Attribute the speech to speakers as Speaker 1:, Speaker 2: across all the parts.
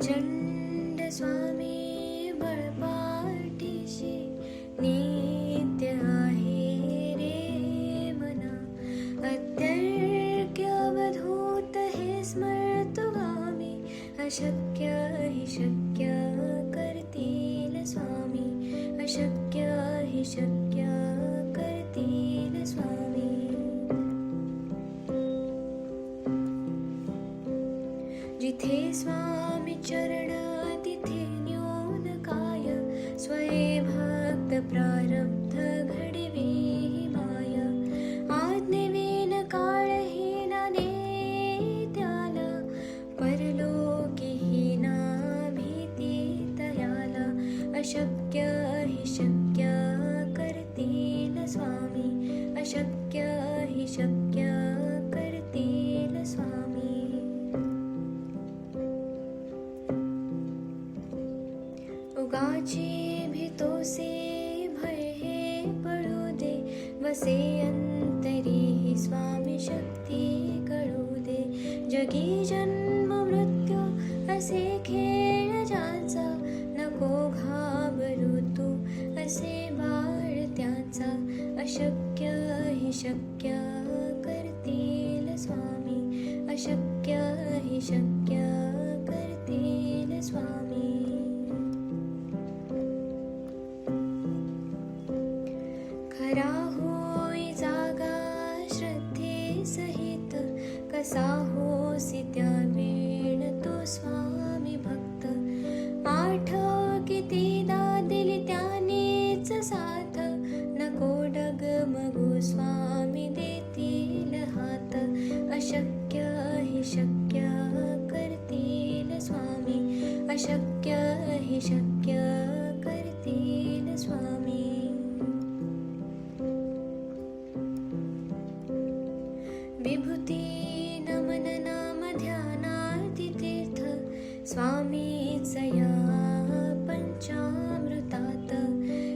Speaker 1: प्रचंड स्वामी बळपाठीशी नित्य आहे रे मना. अत्यर्क्य अवधूत हे स्मरतो गामी, अशक्य हि शक्य करतील स्वामी, अशक्य हि शक्य करतील स्वामी. जिथे स्वामी चरण तिथे न्यून काय, स्वये भक्त प्रारब्ध घडवी माय. आज्ञेविन काळहीना नेत्याला, परलोकीहीना भीती तयाला. अशक्य हि शक्य करतील स्वामी, अशक्य हि शक्य करतील स्वामी. उगाची भीतोसे भय हे पळू दे, वसे अंतरी ही स्वामी शक्ती कळू दे. जगी जन्म मृत्यू असे खेळ ज्याचा, नको घाबरू तू असे बाळ त्याचा. अशक्य हि शक्य करतील स्वामी, अशक्य हि शक्य करतील स्वामी. खरा होई जागा श्रद्धे सहित, कसा होसी त्या वेळ तो स्वामी भक्त. आठव कितीदा दिली त्यानेच साथ, नको डगमगू स्वामी देतील हात. अशक्य हि शक्य करतील स्वामी, अशक्य हि शक्य करतील स्वामी. विभूती नमन नाम ध्यानार्ती तीर्थ, स्वामीच या पंचामृतात.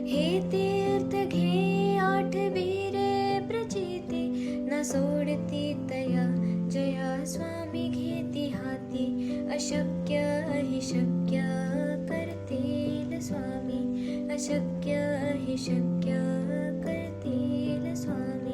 Speaker 1: हे तीर्थ घे आठवी रे प्रचिती, न सोडती तया जया स्वामी घेती हाती. अशक्य हि शक्य करतील स्वामी, अशक्य हि शक्य करतील स्वामी.